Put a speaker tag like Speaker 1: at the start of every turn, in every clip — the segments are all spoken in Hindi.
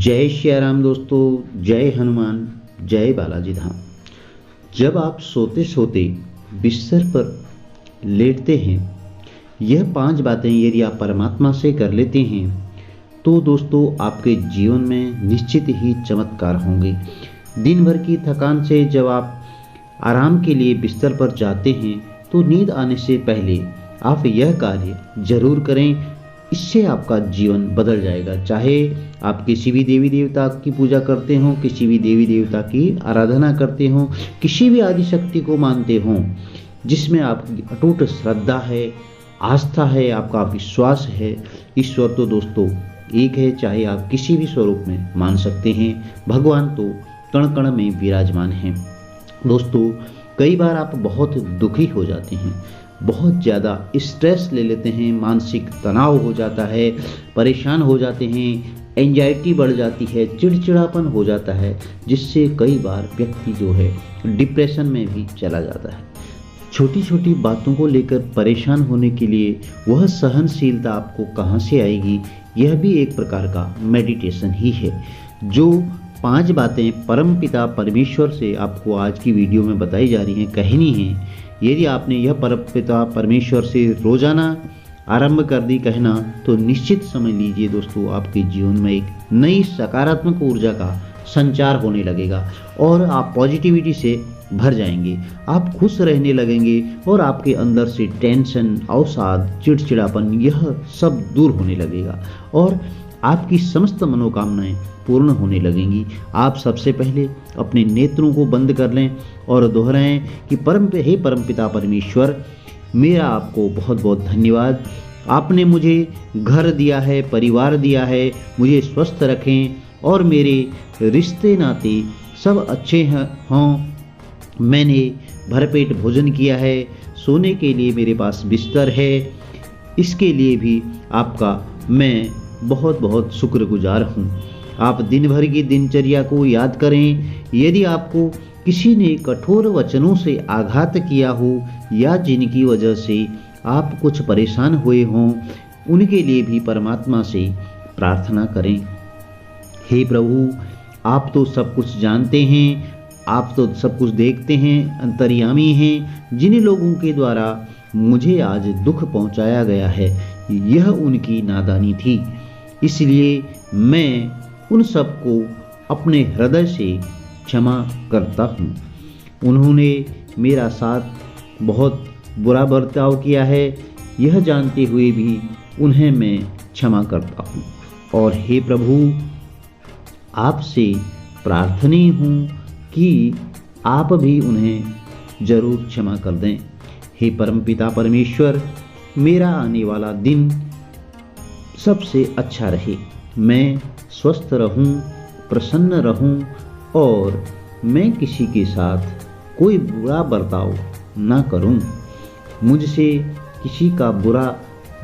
Speaker 1: जय श्री राम दोस्तों, जय हनुमान, जय बालाजी धाम। जब आप सोते सोते बिस्तर पर लेटते हैं, यह 5 बातें यदि आप परमात्मा से कर लेते हैं तो दोस्तों आपके जीवन में निश्चित ही चमत्कार होंगे। दिन भर की थकान से जब आप आराम के लिए बिस्तर पर जाते हैं तो नींद आने से पहले आप यह कार्य जरूर करें। इससे आपका जीवन बदल जाएगा। चाहे आप किसी भी देवी देवता की पूजा करते हो, किसी भी देवी देवता की आराधना करते हो, किसी भी आदि शक्ति को मानते हो जिसमें आपकी अटूट श्रद्धा है, आस्था है, आपका विश्वास है। ईश्वर तो दोस्तों एक है, चाहे आप किसी भी स्वरूप में मान सकते हैं। भगवान तो कण कण में विराजमान हैं। दोस्तों कई बार आप बहुत दुखी हो जाते हैं, बहुत ज़्यादा स्ट्रेस ले लेते हैं, मानसिक तनाव हो जाता है, परेशान हो जाते हैं, एंजाइटी बढ़ जाती है, चिड़चिड़ापन हो जाता है, जिससे कई बार व्यक्ति जो है डिप्रेशन में भी चला जाता है। छोटी छोटी बातों को लेकर परेशान होने के लिए वह सहनशीलता आपको कहाँ से आएगी? यह भी एक प्रकार का मेडिटेशन ही है। जो 5 बातें परमपिता परमेश्वर से आपको आज की वीडियो में बताई जा रही हैं, कहनी है। यदि आपने यह परमपिता परमेश्वर से रोजाना आरंभ कर दी कहना, तो निश्चित समझ लीजिए दोस्तों आपके जीवन में एक नई सकारात्मक ऊर्जा का संचार होने लगेगा और आप पॉजिटिविटी से भर जाएंगे। आप खुश रहने लगेंगे और आपके अंदर से टेंशन, अवसाद, चिड़चिड़ापन यह सब दूर होने लगेगा और आपकी समस्त मनोकामनाएं पूर्ण होने लगेंगी। आप सबसे पहले अपने नेत्रों को बंद कर लें और दोहराएं कि हे परमपिता परमेश्वर, मेरा आपको बहुत बहुत धन्यवाद। आपने मुझे घर दिया है, परिवार दिया है, मुझे स्वस्थ रखें और मेरे रिश्ते नाते सब अच्छे हों। मैंने भरपेट भोजन किया है, सोने के लिए मेरे पास बिस्तर है, इसके लिए भी आपका मैं बहुत बहुत शुक्रगुजार हूँ। आप दिन भर की दिनचर्या को याद करें। यदि आपको किसी ने कठोर वचनों से आघात किया हो या जिनकी वजह से आप कुछ परेशान हुए हों, उनके लिए भी परमात्मा से प्रार्थना करें। हे प्रभु, आप तो सब कुछ जानते हैं, आप तो सब कुछ देखते हैं, अंतर्यामी हैं। जिन लोगों के द्वारा मुझे आज दुख पहुंचाया गया है, यह उनकी नादानी थी, इसलिए मैं उन सबको अपने हृदय से क्षमा करता हूँ। उन्होंने मेरा साथ बहुत बुरा बर्ताव किया है, यह जानते हुए भी उन्हें मैं क्षमा करता हूँ। और हे प्रभु, आपसे प्रार्थनीय हूँ कि आप भी उन्हें जरूर क्षमा कर दें। हे परमपिता परमेश्वर, मेरा आने वाला दिन सबसे अच्छा रहे, मैं स्वस्थ रहूं, प्रसन्न रहूं और मैं किसी के साथ कोई बुरा बर्ताव ना करूं। मुझसे किसी का बुरा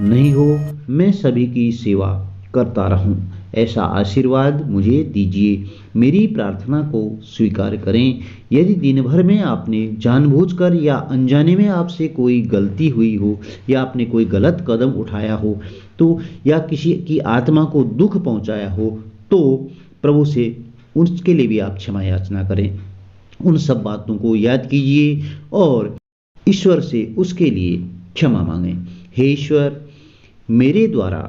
Speaker 1: नहीं हो, मैं सभी की सेवा करता रहूं। ऐसा आशीर्वाद मुझे दीजिए। मेरी प्रार्थना को स्वीकार करें। यदि दिन भर में आपने जानबूझकर या अनजाने में आपसे कोई गलती हुई हो या आपने कोई गलत कदम उठाया हो तो या किसी की आत्मा को दुख पहुंचाया हो, तो प्रभु से उसके लिए भी आप क्षमा याचना करें। उन सब बातों को याद कीजिए और ईश्वर से उसके लिए क्षमा मांगें। हे ईश्वर, मेरे द्वारा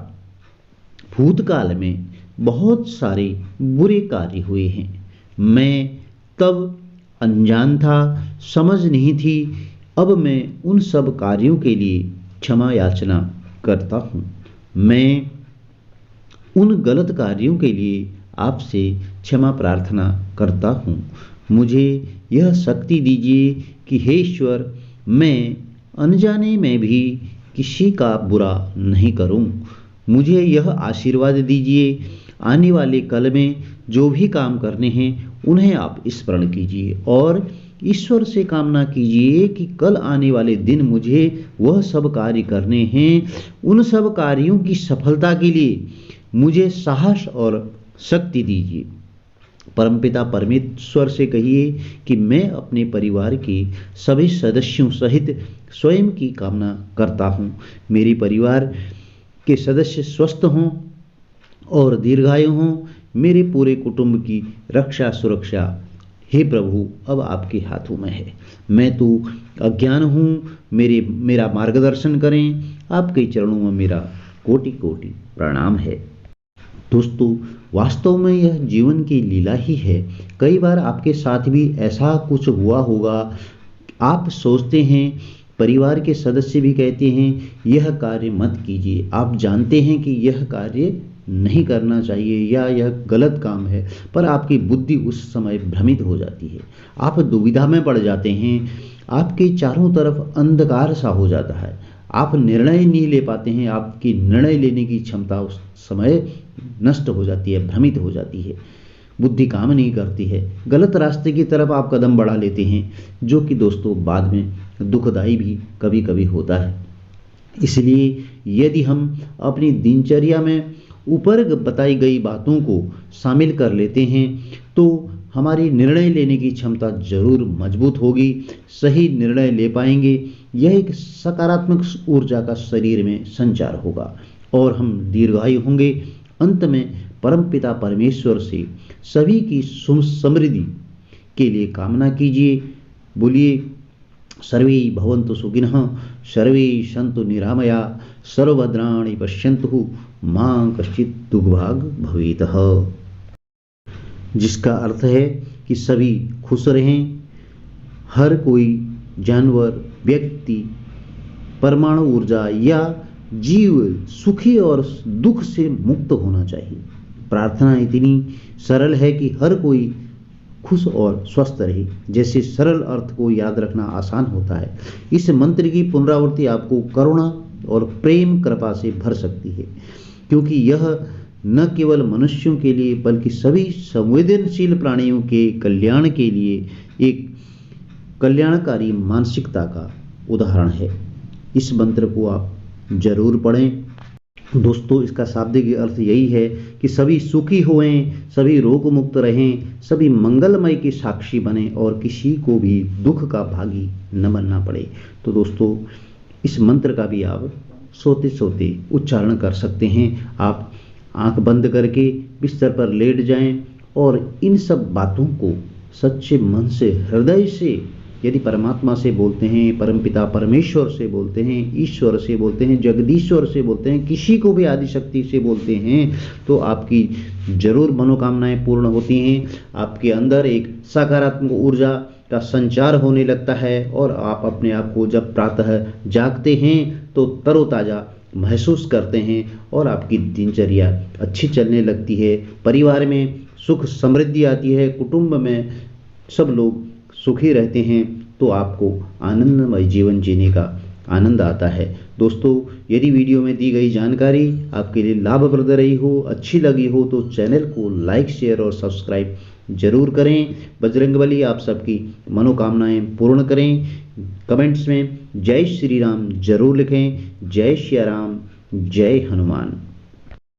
Speaker 1: भूतकाल में बहुत सारे बुरे कार्य हुए हैं। मैं तब अनजान था, समझ नहीं थी। अब मैं उन सब कार्यों के लिए क्षमा याचना करता हूँ। मैं उन गलत कार्यों के लिए आपसे क्षमा प्रार्थना करता हूँ। मुझे यह शक्ति दीजिए कि हे ईश्वर, मैं अनजाने में भी किसी का बुरा नहीं करूँ। मुझे यह आशीर्वाद दीजिए, आने वाले कल में जो भी काम करने हैं उन्हें आप स्मरण कीजिए और ईश्वर से कामना कीजिए कि कल आने वाले दिन मुझे वह सब कार्य करने हैं। उन सब कार्यों की सफलता के लिए मुझे साहस और शक्ति दीजिए। परमपिता परमेश्वर से कहिए कि मैं अपने परिवार के सभी सदस्यों सहित स्वयं की कामना करता हूँ। मेरे परिवार के सदस्य स्वस्थ हों और दीर्घायु हों, मेरे पूरे कुटुंब की रक्षा सुरक्षा हे प्रभु अब आपके हाथों में है। मैं तो अज्ञान हूँ, मेरा मार्गदर्शन करें। आपके चरणों में मेरा कोटि कोटि प्रणाम है। दोस्तों, वास्तव में यह जीवन की लीला ही है। कई बार आपके साथ भी ऐसा कुछ हुआ होगा। आप सोचते हैं, परिवार के सदस्य भी कहते हैं यह कार्य मत कीजिए, आप जानते हैं कि यह कार्य नहीं करना चाहिए या यह गलत काम है, पर आपकी बुद्धि उस समय भ्रमित हो जाती है। आप दुविधा में पड़ जाते हैं, आपके चारों तरफ अंधकार सा हो जाता है, आप निर्णय नहीं ले पाते हैं, आपकी निर्णय लेने की क्षमता उस समय नष्ट हो जाती है, भ्रमित हो जाती है, बुद्धि काम नहीं करती है, गलत रास्ते की तरफ आप कदम बढ़ा लेते हैं, जो कि दोस्तों बाद में दुखदाई भी कभी कभी होता है। इसलिए यदि हम अपनी दिनचर्या में ऊपर बताई गई बातों को शामिल कर लेते हैं तो हमारी निर्णय लेने की क्षमता जरूर मजबूत होगी, सही निर्णय ले पाएंगे। यह एक सकारात्मक ऊर्जा का शरीर में संचार होगा और हम दीर्घायु होंगे। अंत में परमपिता परमेश्वर से सभी की समृद्धि के लिए कामना कीजिए। बोलिए, सर्वे भवन्तु सुखिनः, सर्वे सन्तु निरामया, सर्वभद्राणि पश्यन्तु मा कश्चित् दुर्भाग भवेतः। जिसका अर्थ है कि सभी खुश रहें, हर कोई जानवर, व्यक्ति, परमाणु ऊर्जा या जीव सुखी और दुख से मुक्त होना चाहिए। प्रार्थना इतनी सरल है कि हर कोई खुश और स्वस्थ रहे। जैसे सरल अर्थ को याद रखना आसान होता है, इस मंत्र की पुनरावृत्ति आपको करुणा और प्रेम कृपा से भर सकती है, क्योंकि यह न केवल मनुष्यों के लिए बल्कि सभी संवेदनशील प्राणियों के कल्याण के लिए एक कल्याणकारी मानसिकता का उदाहरण है। इस मंत्र को आप जरूर पढ़ें। दोस्तों, इसका शाब्दिक अर्थ यही है कि सभी सुखी होएं, सभी रोग मुक्त रहें, सभी मंगलमय के साक्षी बने और किसी को भी दुख का भागी न बनना पड़े। तो दोस्तों, इस मंत्र का भी आप सोते सोते उच्चारण कर सकते हैं। आप आंख बंद करके बिस्तर पर लेट जाएं और इन सब बातों को सच्चे मन से, हृदय से, यदि परमात्मा से बोलते हैं, परमपिता परमेश्वर से बोलते हैं, ईश्वर से बोलते हैं, जगदीश्वर से बोलते हैं, किसी को भी आदिशक्ति से बोलते हैं, तो आपकी जरूर मनोकामनाएं पूर्ण होती हैं। आपके अंदर एक सकारात्मक ऊर्जा का संचार होने लगता है और आप अपने आप को जब प्रातः जागते हैं तो तरोताजा महसूस करते हैं और आपकी दिनचर्या अच्छी चलने लगती है। परिवार में सुख समृद्धि आती है, कुटुंब में सब लोग सुखी रहते हैं, तो आपको आनंदमय जीवन जीने का आनंद आता है। दोस्तों, यदि वीडियो में दी गई जानकारी आपके लिए लाभप्रद रही हो, अच्छी लगी हो, तो चैनल को लाइक, शेयर और सब्सक्राइब जरूर करें। बजरंगबली आप सबकी मनोकामनाएं पूर्ण करें। कमेंट्स में जय श्री राम जरूर लिखें। जय श्री राम, जय हनुमान।